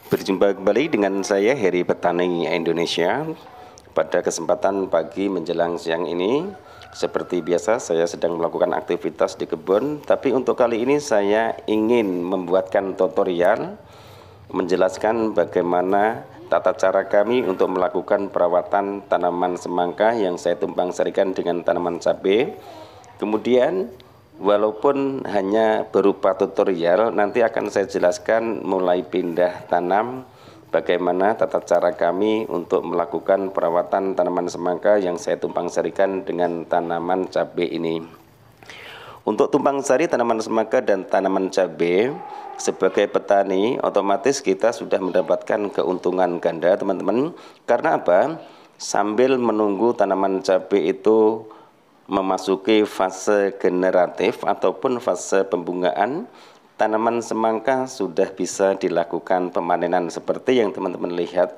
Berjumpa kembali dengan saya Heri Petani Indonesia. Pada kesempatan pagi menjelang siang ini, seperti biasa saya sedang melakukan aktivitas di kebun. Tapi untuk kali ini saya ingin membuatkan tutorial menjelaskan bagaimana tata cara kami untuk melakukan perawatan tanaman semangka yang saya tumpang sarikan dengan tanaman cabai. Kemudian walaupun hanya berupa tutorial, nanti akan saya jelaskan mulai pindah tanam, bagaimana tata cara kami untuk melakukan perawatan tanaman semangka yang saya tumpang sarikan dengan tanaman cabai ini. Untuk tumpang sari tanaman semangka dan tanaman cabai, sebagai petani otomatis kita sudah mendapatkan keuntungan ganda, teman-teman. Karena apa? Sambil menunggu tanaman cabai itu memasuki fase generatif ataupun fase pembungaan, tanaman semangka sudah bisa dilakukan pemanenan seperti yang teman-teman lihat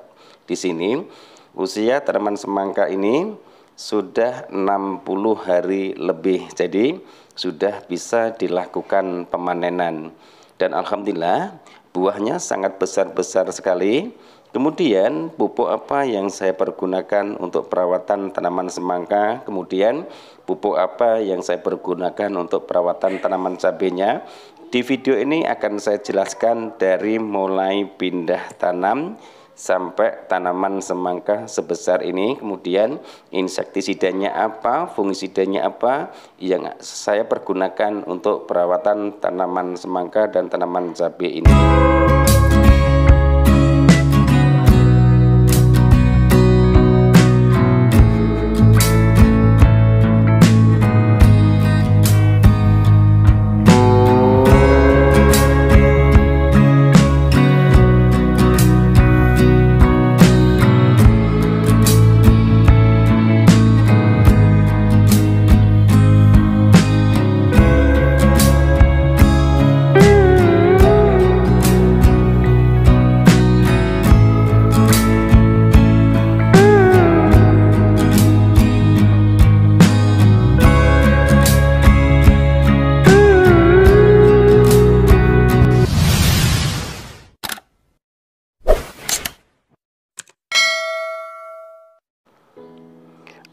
di sini. Usia tanaman semangka ini sudah 60 hari lebih, jadi sudah bisa dilakukan pemanenan. Dan alhamdulillah buahnya sangat besar-besar sekali. Kemudian pupuk apa yang saya pergunakan untuk perawatan tanaman semangka, kemudian pupuk apa yang saya pergunakan untuk perawatan tanaman cabenya. Di video ini akan saya jelaskan dari mulai pindah tanam sampai tanaman semangka sebesar ini, kemudian insektisidanya apa, fungisidanya apa yang saya pergunakan untuk perawatan tanaman semangka dan tanaman cabai ini.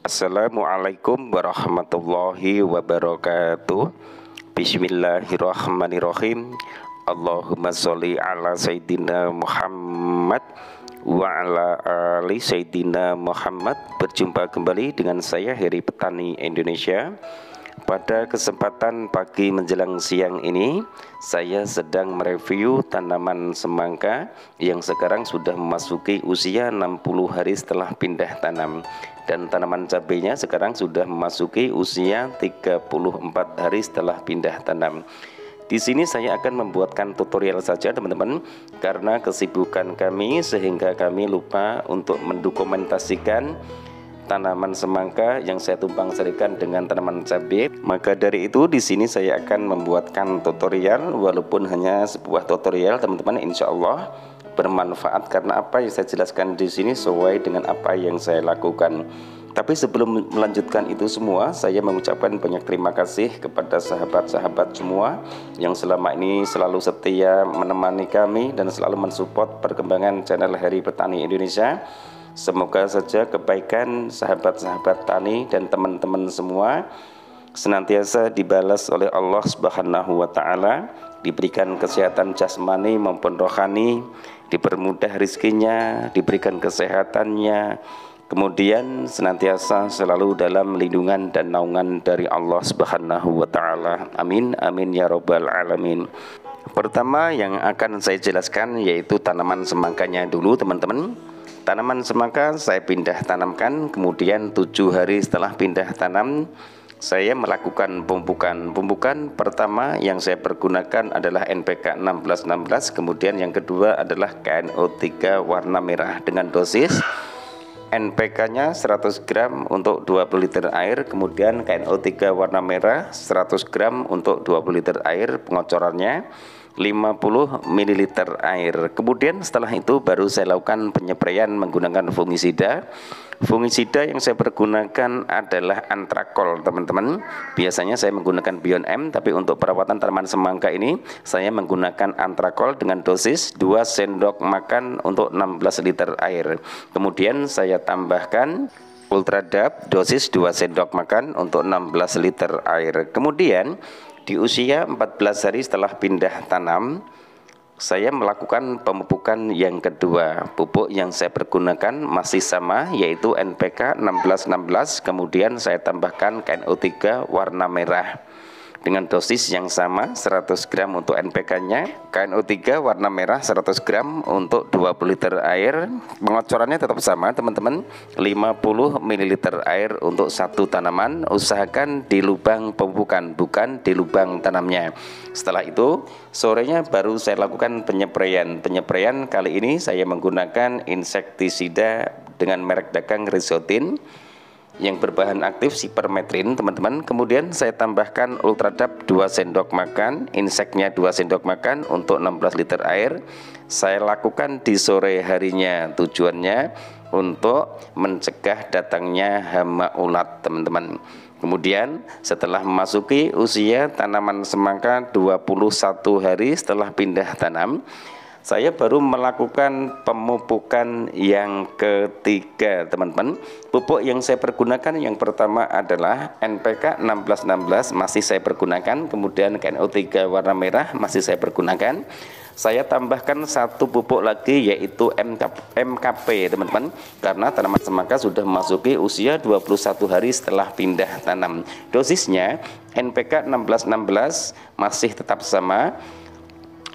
Assalamualaikum warahmatullahi wabarakatuh. Bismillahirrahmanirrahim. Allahumma sholli ala Sayyidina Muhammad wa ala ali Sayyidina Muhammad. Berjumpa kembali dengan saya Heri Petani Indonesia. Pada kesempatan pagi menjelang siang ini, saya sedang mereview tanaman semangka yang sekarang sudah memasuki usia 60 hari setelah pindah tanam. Dan tanaman cabainya sekarang sudah memasuki usia 34 hari setelah pindah tanam. Di sini saya akan membuatkan tutorial saja, teman-teman, karena kesibukan kami sehingga kami lupa untuk mendokumentasikan tanaman semangka yang saya tumpang sarikan dengan tanaman cabai. Maka dari itu di sini saya akan membuatkan tutorial, walaupun hanya sebuah tutorial, teman-teman, insya Allah bermanfaat karena apa yang saya jelaskan di sini sesuai dengan apa yang saya lakukan. Tapi sebelum melanjutkan itu semua, saya mengucapkan banyak terima kasih kepada sahabat-sahabat semua yang selama ini selalu setia menemani kami dan selalu mensupport perkembangan channel Heri Petani Indonesia. Semoga saja kebaikan sahabat-sahabat tani dan teman-teman semua senantiasa dibalas oleh Allah Subhanahu wa Ta'ala, diberikan kesehatan jasmani maupun rohani, dipermudah rizkinya, diberikan kesehatannya, kemudian senantiasa selalu dalam lindungan dan naungan dari Allah Subhanahu wa Ta'ala. Amin, amin ya robbal alamin. Pertama yang akan saya jelaskan yaitu tanaman semangkanya dulu, teman-teman. Tanaman semangka saya pindah tanamkan, kemudian 7 hari setelah pindah tanam saya melakukan pemupukan. Pemupukan pertama yang saya pergunakan adalah NPK 1616, kemudian yang kedua adalah KNO3 warna merah dengan dosis NPK-nya 100 gram untuk 20 liter air, kemudian KNO3 warna merah 100 gram untuk 20 liter air pengocorannya. 50 ml air. Kemudian setelah itu baru saya lakukan penyepraian menggunakan fungisida. Fungisida yang saya pergunakan adalah antrakol, teman-teman. Biasanya saya menggunakan Bion M, tapi untuk perawatan tanaman semangka ini saya menggunakan antrakol dengan dosis 2 sendok makan untuk 16 liter air. Kemudian saya tambahkan Ultradap dosis 2 sendok makan untuk 16 liter air. Kemudian di usia 14 hari setelah pindah tanam, saya melakukan pemupukan yang kedua. Pupuk yang saya pergunakan masih sama, yaitu NPK 1616, kemudian saya tambahkan KNO3 warna merah dengan dosis yang sama, 100 gram untuk NPK-nya, KNO3 warna merah 100 gram untuk 20 liter air. Pengocorannya tetap sama, teman-teman, 50 ml air untuk satu tanaman. Usahakan di lubang pemupukan, bukan di lubang tanamnya. Setelah itu, sorenya baru saya lakukan penyepraian. Penyepraian kali ini saya menggunakan insektisida dengan merek dagang Risotin yang berbahan aktif sipermetrin, teman-teman. Kemudian saya tambahkan Ultradap 2 sendok makan, inseknya 2 sendok makan untuk 16 liter air. Saya lakukan di sore harinya, tujuannya untuk mencegah datangnya hama ulat, teman-teman. Kemudian setelah memasuki usia tanaman semangka 21 hari setelah pindah tanam, saya baru melakukan pemupukan yang ketiga, teman-teman. Pupuk yang saya pergunakan yang pertama adalah NPK 1616 masih saya pergunakan, kemudian KNO3 warna merah masih saya pergunakan. Saya tambahkan satu pupuk lagi, yaitu MKP, teman-teman, karena tanaman semangka sudah memasuki usia 21 hari setelah pindah tanam. Dosisnya NPK 1616 masih tetap sama,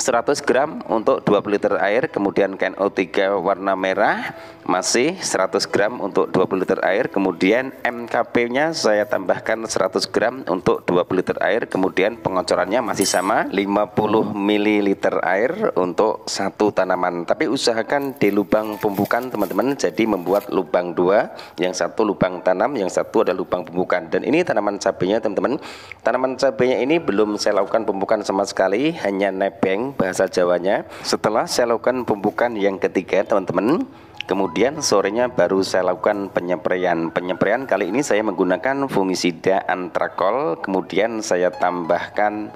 100 gram untuk 20 liter air. Kemudian KNO3 warna merah masih 100 gram untuk 20 liter air. Kemudian MKP nya saya tambahkan 100 gram untuk 20 liter air. Kemudian pengocorannya masih sama, 50 ml air untuk satu tanaman. Tapi usahakan di lubang pembukaan, teman-teman. Jadi membuat lubang dua, yang satu lubang tanam, yang satu ada lubang pembukaan. Dan ini tanaman cabenya, teman-teman. Tanaman cabenya ini belum saya lakukan pembukaan sama sekali, hanya nebeng bahasa Jawanya. Setelah saya lakukan pembukaan yang ketiga, teman-teman, kemudian sorenya baru saya lakukan penyempraian. Penyempraian kali ini saya menggunakan fungisida antrakol, kemudian saya tambahkan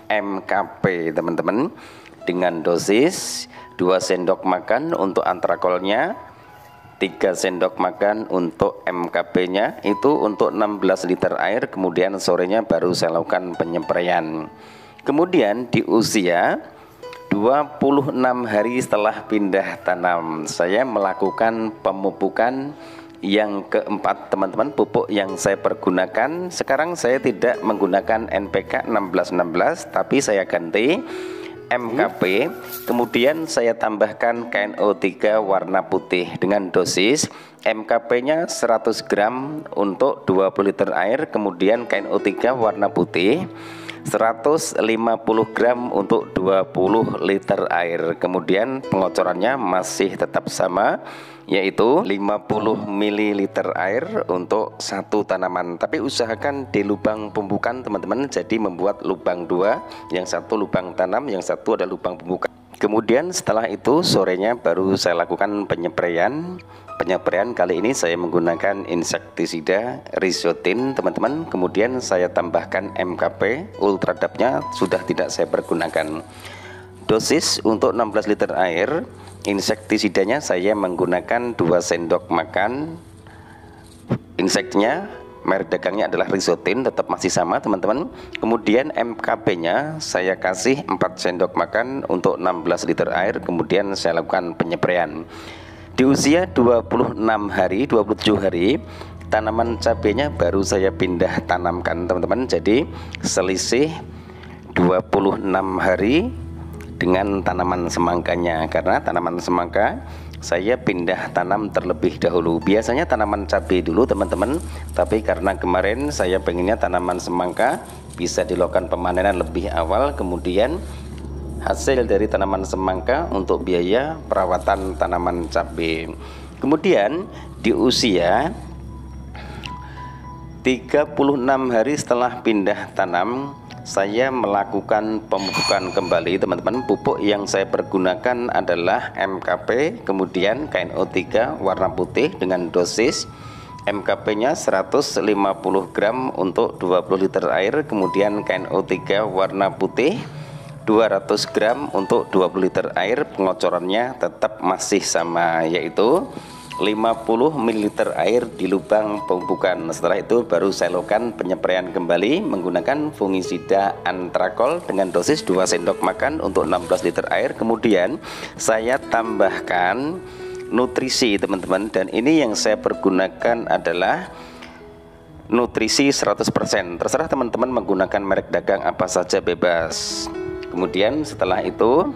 MKP, teman-teman, dengan dosis 2 sendok makan untuk antrakolnya, 3 sendok makan untuk MKP-nya, itu untuk 16 liter air. Kemudian sorenya baru saya lakukan penyempraian. Kemudian di usia 26 hari setelah pindah tanam, saya melakukan pemupukan yang keempat, teman-teman. Pupuk yang saya pergunakan sekarang, saya tidak menggunakan NPK 1616, tapi saya ganti MKP. Kemudian saya tambahkan KNO3 warna putih dengan dosis MKP-nya 100 gram untuk 20 liter air. Kemudian KNO3 warna putih 150 gram untuk 20 liter air. Kemudian pengocorannya masih tetap sama, yaitu 50 ml air untuk satu tanaman. Tapi usahakan di lubang pembukaan, teman-teman. Jadi membuat lubang dua, yang satu lubang tanam, yang satu ada lubang pembukaan. Kemudian setelah itu sorenya baru saya lakukan penyempraian. Penyempraian kali ini saya menggunakan insektisida Risotin, teman-teman. Kemudian saya tambahkan MKP, Ultradapnya sudah tidak saya pergunakan. Dosis untuk 16 liter air, insektisidanya saya menggunakan 2 sendok makan. Inseknya merek dagangnya adalah Risotin, tetap masih sama, teman-teman. Kemudian MKP-nya saya kasih 4 sendok makan untuk 16 liter air. Kemudian saya lakukan penyempraian. Di usia 26 hari, 27 hari, tanaman cabenya baru saya pindah tanamkan, teman-teman. Jadi selisih 26 hari dengan tanaman semangkanya, karena tanaman semangka saya pindah tanam terlebih dahulu. Biasanya tanaman cabai dulu, teman-teman, tapi karena kemarin saya pengennya tanaman semangka bisa dilakukan pemanenan lebih awal, kemudian hasil dari tanaman semangka untuk biaya perawatan tanaman cabai. Kemudian di usia 36 hari setelah pindah tanam, saya melakukan pemupukan kembali teman-teman. Pupuk yang saya pergunakan adalah MKP, kemudian KNO3 warna putih dengan dosis MKP nya 150 gram untuk 20 liter air, kemudian KNO3 warna putih 200 gram untuk 20 liter air. Pengocorannya tetap masih sama, yaitu 50 ml air di lubang pemupukan. Setelah itu baru saya lakukan penyepraian kembali menggunakan fungisida antrakol dengan dosis 2 sendok makan untuk 16 liter air. Kemudian saya tambahkan nutrisi teman-teman, dan ini yang saya pergunakan adalah nutrisi 100%. Terserah teman-teman menggunakan merek dagang apa saja, bebas. Kemudian setelah itu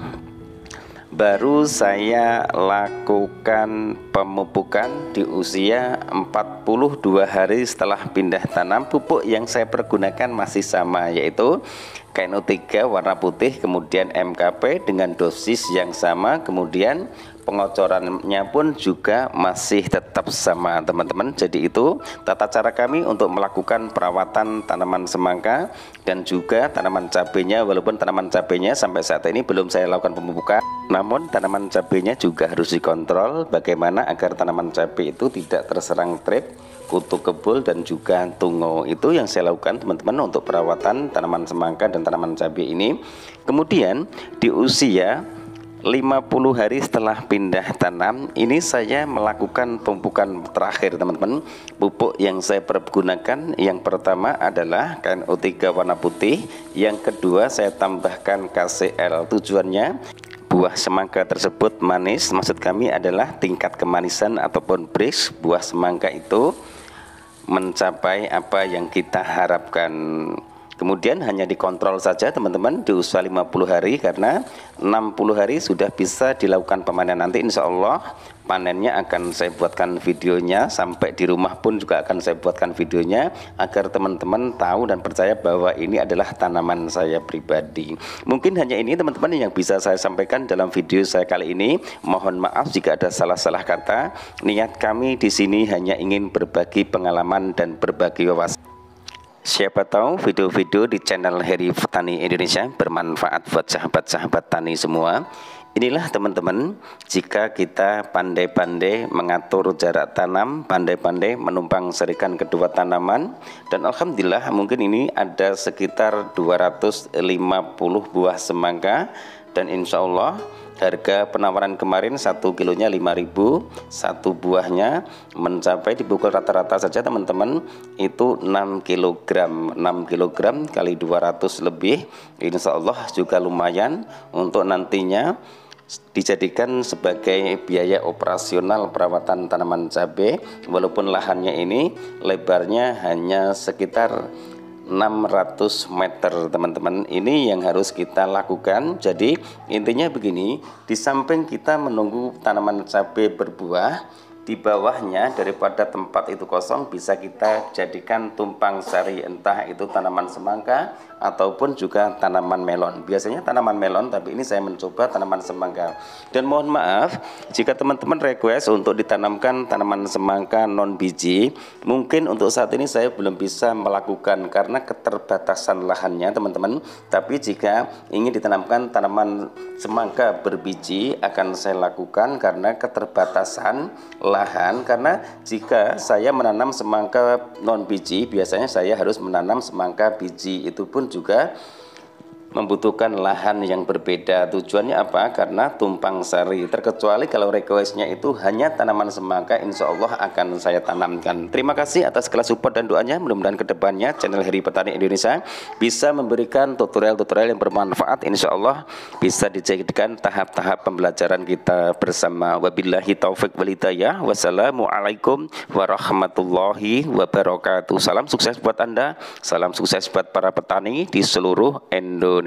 baru saya lakukan pemupukan di usia 42 hari setelah pindah tanam. Pupuk yang saya pergunakan masih sama, yaitu KNO3 warna putih, kemudian MKP dengan dosis yang sama, kemudian pengocorannya pun juga masih tetap sama teman-teman. Jadi itu tata cara kami untuk melakukan perawatan tanaman semangka dan juga tanaman cabenya. Walaupun tanaman cabenya sampai saat ini belum saya lakukan pemupukan, namun tanaman cabenya juga harus dikontrol bagaimana agar tanaman cabai itu tidak terserang trip, kutu kebul, dan juga tungo. Itu yang saya lakukan teman-teman untuk perawatan tanaman semangka dan tanaman cabai ini. Kemudian di usia 50 hari setelah pindah tanam ini saya melakukan pemupukan terakhir teman-teman. Pupuk yang saya pergunakan yang pertama adalah KNO3 warna putih, yang kedua saya tambahkan KCL. Tujuannya buah semangka tersebut manis, maksud kami adalah tingkat kemanisan ataupun BRICS buah semangka itu mencapai apa yang kita harapkan. Kemudian hanya dikontrol saja teman-teman di usia 50 hari, karena 60 hari sudah bisa dilakukan pemanen. Nanti insya Allah panennya akan saya buatkan videonya, sampai di rumah pun juga akan saya buatkan videonya agar teman-teman tahu dan percaya bahwa ini adalah tanaman saya pribadi. Mungkin hanya ini teman-teman yang bisa saya sampaikan dalam video saya kali ini. Mohon maaf jika ada salah-salah kata. Niat kami di sini hanya ingin berbagi pengalaman dan berbagi wawasan. Siapa tahu video-video di channel Heri Petani Indonesia bermanfaat buat sahabat-sahabat tani semua. Inilah teman-teman, jika kita pandai-pandai mengatur jarak tanam, pandai-pandai menumpang serikan kedua tanaman, dan alhamdulillah mungkin ini ada sekitar 250 buah semangka, dan insya Allah harga penawaran kemarin 1 kilonya 5.000, satu buahnya mencapai dipukul rata-rata saja teman-teman itu 6 kg. 6 kg kali 200 lebih, insya Allah juga lumayan untuk nantinya dijadikan sebagai biaya operasional perawatan tanaman cabai. Walaupun lahannya ini lebarnya hanya sekitar 600 meter teman-teman. Ini yang harus kita lakukan. Jadi intinya begini, di samping kita menunggu tanaman cabai berbuah, di bawahnya daripada tempat itu kosong bisa kita jadikan tumpang sari, entah itu tanaman semangka ataupun juga tanaman melon. Biasanya tanaman melon, tapi ini saya mencoba tanaman semangka. Dan mohon maaf jika teman-teman request untuk ditanamkan tanaman semangka non biji, mungkin untuk saat ini saya belum bisa melakukan karena keterbatasan lahannya teman-teman. Tapi jika ingin ditanamkan tanaman semangka berbiji akan saya lakukan karena keterbatasan lahan. Karena jika saya menanam semangka non biji, biasanya saya harus menanam semangka biji, itu pun juga membutuhkan lahan yang berbeda. Tujuannya apa? Karena tumpang sari. Terkecuali kalau requestnya itu hanya tanaman semangka, insya Allah akan saya tanamkan. Terima kasih atas segala support dan doanya. Mudah-mudahan kedepannya channel Heri Petani Indonesia bisa memberikan tutorial-tutorial yang bermanfaat. Insya Allah bisa dijadikan tahap-tahap pembelajaran kita bersama. Wabillahi taufik walhidayah. Wassalamualaikum warahmatullahi wabarakatuh. Salam sukses buat Anda. Salam sukses buat para petani di seluruh Indonesia.